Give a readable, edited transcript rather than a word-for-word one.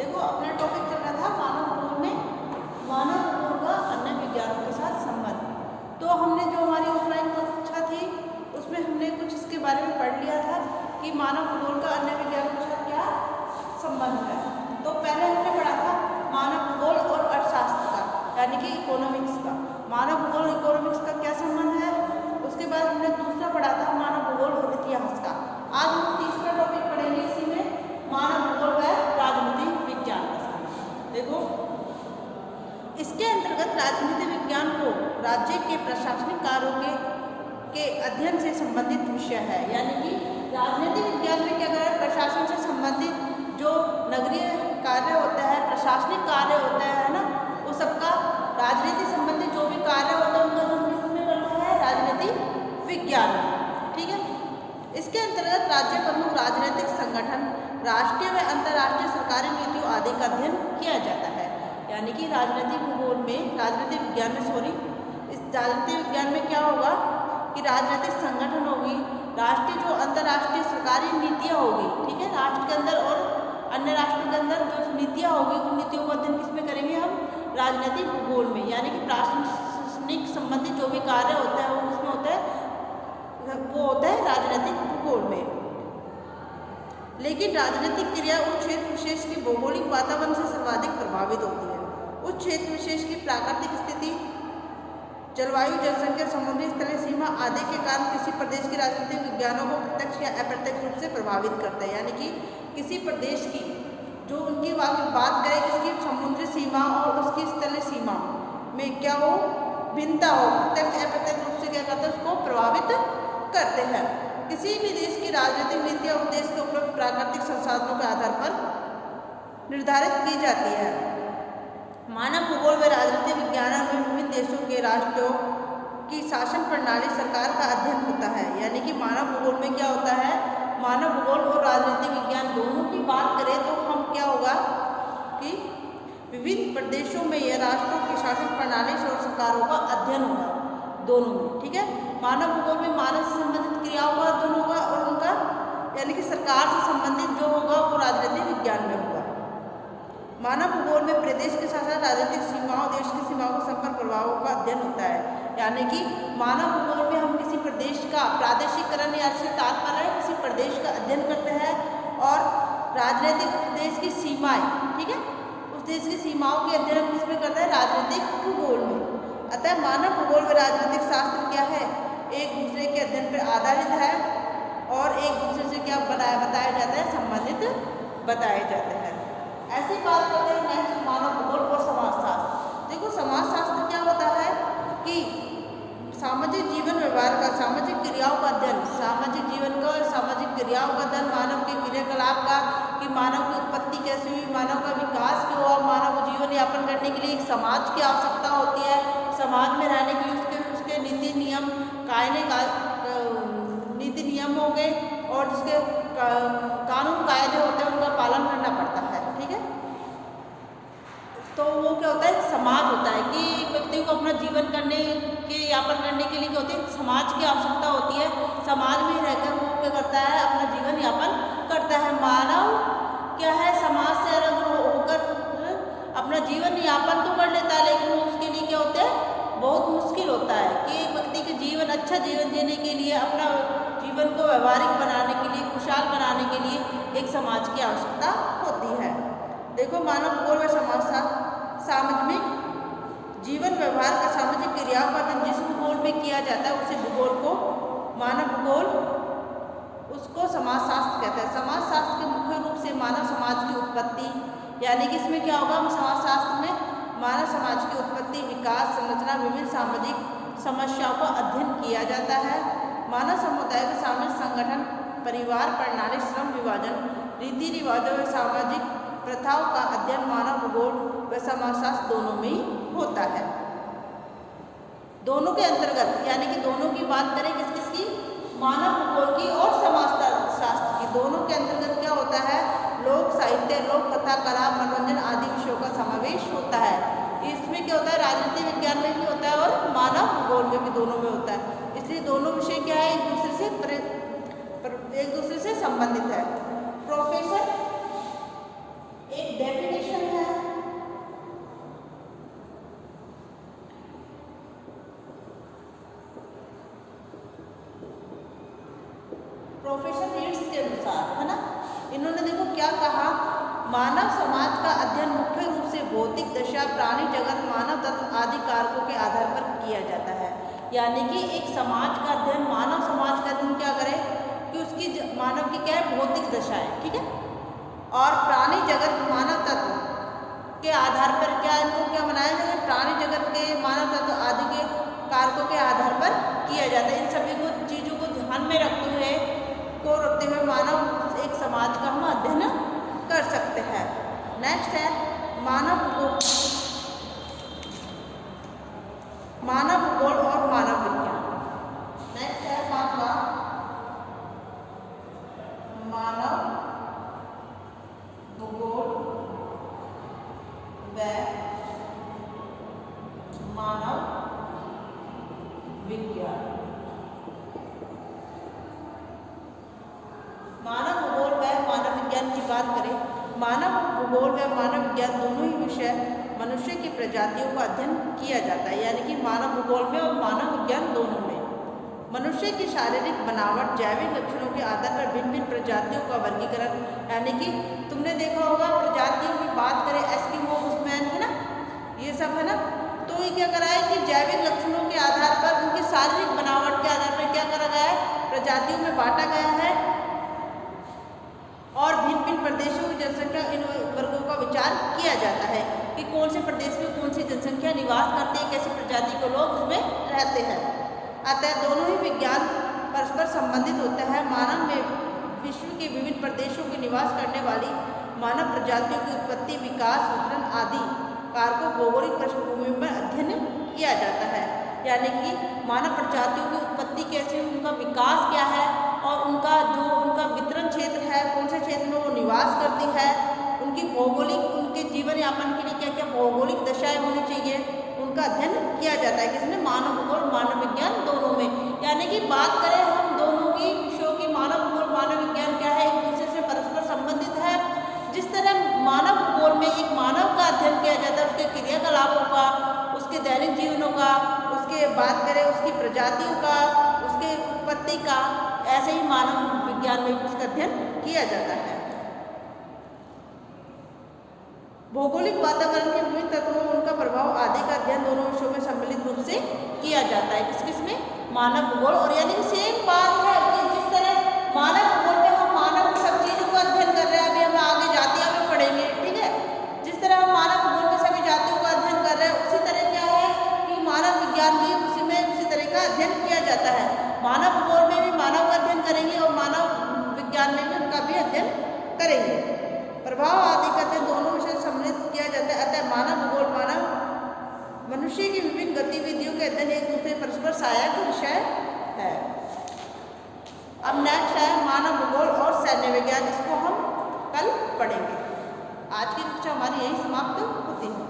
देखो अपना टॉपिक चल रहा था मानव भूगोल में मानव भूगोल का अन्य विज्ञानों के साथ संबंध। तो हमने जो हमारी ऑफलाइन कक्षा थी उसमें हमने कुछ इसके बारे में पढ़ लिया था कि मानव भूगोल का अन्य विज्ञानों के साथ क्या संबंध है। तो पहले हमने पढ़ा था मानव भूगोल और अर्थशास्त्र का, यानी कि इकोनॉमिक्स का। मानव भूगोल इकोनॉमिक्स का क्या संबंध है। उसके बाद हमने दूसरा पढ़ा था मानव भूगोल और इतिहास का। आज हम तीसरा टॉपिक पढ़ेंगे इसी में, मानव भूगोल व राजनीतिक विज्ञान का संबंध। देखो इसके अंतर्गत राजनीतिक विज्ञान को राज्य के प्रशासनिक कार्यों के अध्ययन से संबंधित विषय है। यानी कि राजनीतिक विज्ञान में क्या करें, प्रशासन से संबंधित जो नगरीय कार्य होता है, प्रशासनिक कार्य होता है ना, वो सबका राजनीति संबंधित जो भी कार्य होता है उनका हम किसमें करना है, राजनीतिक विज्ञान में। ठीक है। इसके अंतर्गत राज्य प्रमुख राजनीतिक संगठन, राष्ट्रीय व अंतर्राष्ट्रीय सरकारी नीतियों आदि का अध्ययन किया जाता है। यानी कि राजनीतिक भूगोल में, राजनीतिक विज्ञान में इस राजनीतिक विज्ञान में क्या होगा कि राजनीतिक संगठन होगी, राष्ट्रीय जो अंतर्राष्ट्रीय सरकारी नीतियाँ होगी, ठीक है, राष्ट्र के अंदर और अन्य राष्ट्र के अंदर जो नीतियाँ होगी उन नीतियों का अध्ययन किसमें करेंगे हम, राजनीतिक भूगोल में। यानी कि प्रशासनिक संबंधित जो भी कार्य होता है वो किसमें होता है, वो होता है राजनीतिक भूगोल में। लेकिन राजनीतिक क्रिया उस क्षेत्र विशेष की भौगोलिक वातावरण से सर्वाधिक प्रभावित होती है। उस क्षेत्र विशेष की प्राकृतिक स्थिति, जलवायु, जनसंख्या, समुद्री स्थलीय सीमा आदि के कारण किसी प्रदेश के राजनीतिक विज्ञानों को प्रत्यक्ष या अप्रत्यक्ष रूप से प्रभावित करता है। यानी कि किसी प्रदेश की जो उनकी बात करें, इसकी समुद्री सीमा और उसकी स्थलीय सीमा में क्या हो, भिन्नता हो, प्रत्यक्ष अप्रत्यक्ष रूप से क्या करता है, उसको प्रभावित करते हैं। किसी भी देश की राजनीतिक नीतियाँ उस देश के उपलब्ध प्राकृतिक संसाधनों के आधार पर निर्धारित की जाती है। मानव भूगोल व राजनीतिक विज्ञान में विभिन्न देशों के राष्ट्रों की शासन प्रणाली, सरकार का अध्ययन होता है। यानी कि मानव भूगोल में क्या होता है, मानव भूगोल और राजनीतिक विज्ञान दोनों की बात करें तो हम क्या होगा कि विभिन्न प्रदेशों में या राष्ट्रों की शासन प्रणाली और सरकारों का अध्ययन होगा दोनों में। ठीक है। मानव भूगोल में मानव से संबंधित क्रियाओं का अध्ययन होगा और उनका यानी कि सरकार से संबंधित जो होगा वो राजनीतिक विज्ञान में होगा। मानव भूगोल में प्रदेश के साथ साथ राजनीतिक सीमाओं, देश की सीमाओं के संपर्क प्रभावों का अध्ययन होता है। यानी कि मानव भूगोल में हम किसी प्रदेश का प्रादेशिकरण या इससे तात्पर्य है किसी प्रदेश का अध्ययन करते हैं, और राजनीतिक देश की सीमाएं, ठीक है, उस देश की सीमाओं के अध्ययन हम किसमें करते हैं, राजनीतिक भूगोल में। अतः मानव भूगोल व राजनीतिक शास्त्र क्या है, एक दूसरे के अध्ययन पर आधारित है और एक दूसरे से क्या बताया जाता है, संबंधित बताए जाते हैं। ऐसी बात करते हैं नेक्स्ट मानव भूगोल और समाजशास्त्र। देखो समाजशास्त्र क्या होता है कि सामाजिक जीवन व्यवहार का, सामाजिक क्रियाओं का अध्ययन, सामाजिक जीवन का और सामाजिक क्रियाओं का अध्ययन, मानव के क्रियाकलाप का, कि मानव की उत्पत्ति कैसे हुई, मानव का विकास क्यों हुआ, मानव को जीवन यापन करने के लिए एक समाज की आवश्यकता होती है, समाज में रहने के लिए उसके नीति नियम नीति नियम हो गए और जिसके कानून कायदे होते हैं उनका पालन करना पड़ता है। ठीक है। तो वो क्या होता है, समाज होता है कि एक व्यक्ति को अपना जीवन यापन करने के लिए क्या होती है, समाज की आवश्यकता होती है। समाज में रहकर वो क्या करता है, अपना जीवन यापन करता है। मानव क्या है, समाज से अलग होकर अपना जीवन यापन तो कर लेता है, लेकिन वो उसके लिए क्या होता है, बहुत मुश्किल होता है कि एक व्यक्ति के जीवन, अच्छा जीवन जीने के लिए, अपना जीवन को व्यवहारिक बनाने के लिए, खुशहाल बनाने के लिए एक समाज की आवश्यकता होती है। देखो मानव भूगोल व समाजशास्त्र, सामाजिक जीवन व्यवहार का, सामाजिक क्रियाओं का अध्ययन जिस भूगोल में किया जाता है उसे भूगोल को, मानव भूगोल उसको समाजशास्त्र कहते हैं। समाजशास्त्र के मुख्य रूप से मानव समाज की उत्पत्ति, यानी कि इसमें क्या होगा, समाजशास्त्र में मानव समाज की उत्पत्ति, विकास, संरचना, विभिन्न सामाजिक समस्याओं का अध्ययन किया जाता है। मानव समुदाय के सामाजिक संगठन, परिवार प्रणाली, श्रम विभाजन, रीति रिवाजों व सामाजिक प्रथाओं का अध्ययन मानव भूगोल व समाजशास्त्र दोनों में ही होता है। दोनों के अंतर्गत, यानी कि दोनों की बात करें किस किस की, मानव भूगोल की और समाजशास्त्र की, दोनों के अंतर्गत क्या होता है, लोक साहित्य, लोक कथा, कला, मनोरंजन आदि विषयों का समावेश होता है। इसमें क्या होता है, राजनीतिक विज्ञान में भी होता है और मानव भूगोल में भी, दोनों में होता है। इसलिए दोनों विषय क्या है, एक दूसरे से संबंधित है। प्रोफेसर एक डेफिनेशन है, प्रोफेसर रीड्स के अनुसार, है ना। इन्होंने देखो क्या कहा, मानव समाज का अध्ययन मुख्य रूप से भौतिक दशा, प्राणी जगत, मानव तत्व आदि कारकों के आधार पर किया जाता है। यानी कि एक समाज का अध्ययन, मानव समाज का अध्ययन क्या करे कि उसकी मानव की क्या है, भौतिक दशा है, ठीक है, और प्राणी जगत, मानव तत्व के आधार पर क्या इनको क्या बनाया जाए, प्राणी जगत के, मानव तत्व आदि के कारकों के आधार पर किया जाता है। इन सभी को चीज़ों को ध्यान में रखते हुए मानव एक समाज का हम अध्ययन कर सकते हैं। नेक्स्ट है मानव भूगोल और मानव विज्ञान। नेक्स्ट है पांचवा मानव भूगोल व मानव विज्ञान। मानव भूगोल व मानव विज्ञान की बात करें, मानव भूगोल व मानव विज्ञान दोनों ही विषय मनुष्य की प्रजातियों का अध्ययन किया जाता है। यानी कि मानव भूगोल में और मानव विज्ञान दोनों में मनुष्य की शारीरिक बनावट, जैविक लक्षणों के आधार पर भिन्न भिन्न प्रजातियों का वर्गीकरण, यानी कि तुमने देखा होगा प्रजातियों की बात करें, एस्किमो, बुशमैन, है ना, ये सब है ना, तो ये क्या करा है कि जैविक लक्षणों के आधार पर, उनकी शारीरिक बनावट के आधार पर क्या करा गया है, प्रजातियों में बांटा गया है और भिन्न भिन्न प्रदेशों की जनसंख्या, इन वर्गों का विचार किया जाता है कि कौन से प्रदेश में कौन सी जनसंख्या निवास करती है, कैसी प्रजाति के लोग उसमें रहते हैं। अतः दोनों ही विज्ञान परस्पर संबंधित होते हैं। मानव में विश्व के विभिन्न प्रदेशों में निवास करने वाली मानव प्रजातियों की उत्पत्ति, विकास, वितरण आदि कारकों भौगोलिक पृष्ठभूमि में अध्ययन किया जाता है। यानी कि मानव प्रजातियों की उत्पत्ति कैसे, उनका विकास क्या है और उनका वितरण क्षेत्र है, कौन से क्षेत्र में वो निवास करती है, उनकी भौगोलिक, उनके जीवन यापन के लिए क्या क्या भौगोलिक दशाएं होनी चाहिए, उनका अध्ययन किया जाता है। किसमें, मानव भूगोल, मानव विज्ञान दोनों में। यानी कि बात करें हम दोनों की विषयों की, मानव भूगोल, मानव विज्ञान क्या है, एक दूसरे से परस्पर संबंधित है। जिस तरह मानव भूगोल में एक मानव का अध्ययन किया जाता है, उसके क्रियाकलापों का, उसके दैनिक जीवनों का, उसके बात करें उसकी प्रजातियों का, उसके उत्पत्ति का, ऐसे ही मानव विज्ञान में उसका अध्ययन किया जाता है। भौगोलिक वातावरण के विभिन्न तत्वों, उनका प्रभाव आदि का अध्ययन दोनों विषयों में सम्मिलित रूप से किया जाता है। किस किस में, मानव भूगोल और, यानी कि सेम बात है कि जिस तरह मानव भूगोल में हम मानव सब चीजों का अध्ययन कर रहे हैं, अभी हम आगे जातियां में पढ़ेंगे, ठीक है, जिस तरह हम मानव भूगोल में सभी जातियों का अध्ययन कर रहे हैं, उसी तरह क्या है कि मानव विज्ञान भी उसी तरह का अध्ययन किया जाता है। मानव भूगोल में भी मानव का अध्ययन करेंगे और मानव विज्ञान में भी उनका भी अध्ययन करेंगे। प्रभाव आदि का अध्ययन दोनों विषय सम्मिलित किया जाता है। अतः मानव भूगोल मनुष्य की विभिन्न गतिविधियों के अध्ययन एक दूसरे परस्पर सहायक विषय है। अब नेक्स्ट है मानव भूगोल और सैन्य विज्ञान, इसको हम कल पढ़ेंगे। आज की कक्षा हमारी यही समाप्त होती है।